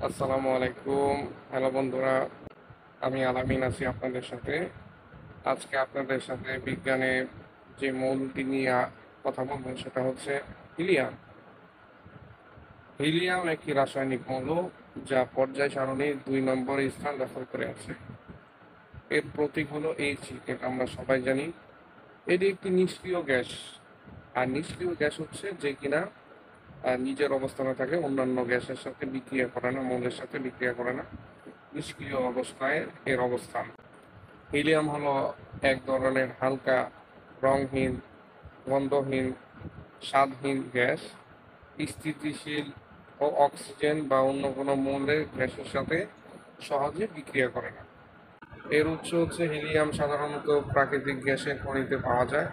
আসসালামু আলাইকুম। হ্যালো বন্ধুরা, আমি আলামিন আছি আপনাদের সাথে। আজকে আপনাদের সাথে বিজ্ঞানের যে মৌলটি নিয়ে কথা বলবো সেটা হচ্ছে হিলিয়াম। হিলিয়াম একটি রাসায়নিক মৌল যা পর্যায় সারণীর 2 নম্বর স্থান দখল করে আছে। এর প্রতীক হলো H, এটা আমরা সবাই জানি। এটি একটি নিষ্ক্রিয় গ্যাস। আর নিষ্ক্রিয় গ্যাস হচ্ছে যে কিনা নিজের অবস্থানে থাকে, অন্যান্য গ্যাসের সাথে বিক্রিয়া করে না, মৌলের সাথে বিক্রিয়া করে না। নিষ্ক্রিয় অবস্থায় এর অবস্থান। হিলিয়াম হলো এক ধরনের হালকা, রঙহীন, গন্ধহীন, স্বাদহীন গ্যাস। স্থিতিশীল ও অক্সিজেন বা অন্য কোনো মৌলের গ্যাসের সাথে সহজে বিক্রিয়া করে না। এর উৎস হচ্ছে হিলিয়াম সাধারণত প্রাকৃতিক গ্যাসের খনিতে পাওয়া যায়।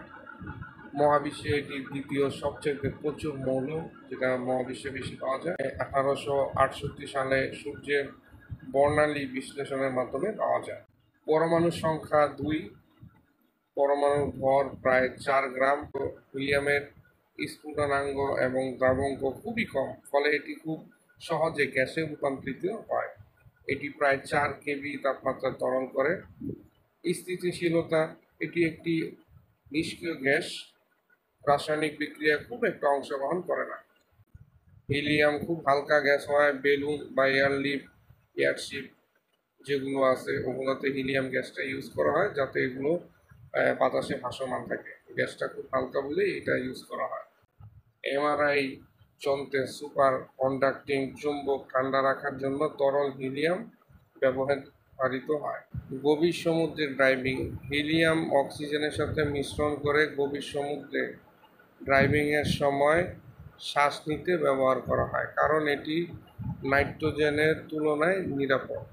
মহাবিশ্বে এটি দ্বিতীয় সবচেয়ে প্রচুর মৌল, যেটা মহাবিশ্বে বেশি পাওয়া যায়। 1868 সালে সূর্যের বর্ণালী বিশ্লেষণের মাধ্যমে পাওয়া যায়। পরমাণুর সংখ্যা 2, পরমাণুর ভর প্রায় 4 গ্রাম। হিলিয়ামের স্ফুটনাঙ্গ এবং দ্রবণাঙ্ক খুবই কম, ফলে এটি খুব সহজে গ্যাসে রূপান্তরিত হয়। এটি প্রায় 4 কেভি তাপমাত্রা ত্বরণ করে। স্থিতিশীলতা: এটি একটি নিষ্ক্রিয় গ্যাস, রাসায়নিক বিক্রিয়ায় খুব একটা অংশগ্রহণ করে না। হিলিয়াম খুব হালকা গ্যাস হয়। বেলুন বা এয়ারশিপ যেগুলো আছে ওগুলোতে হিলিয়াম গ্যাসটা ইউজ করা হয়, যাতে এগুলো বাতাসে ভাসমান থাকে। গ্যাসটা খুব হালকা বলেই এটা ইউজ করা হয়। এমআরআই যন্ত্রে সুপার কন্ডাক্টিং চুম্বক ঠান্ডা রাখার জন্য তরল হিলিয়াম ব্যবহৃত হয়। গভীর সমুদ্রের ড্রাইভিং: হিলিয়াম অক্সিজেনের সাথে মিশ্রণ করে গভীর সমুদ্রে ড্রাইভিংয়ের সময় শ্বাস নিতে ব্যবহার করা হয়, কারণ এটি নাইট্রোজেনের তুলনায় নিরাপদ।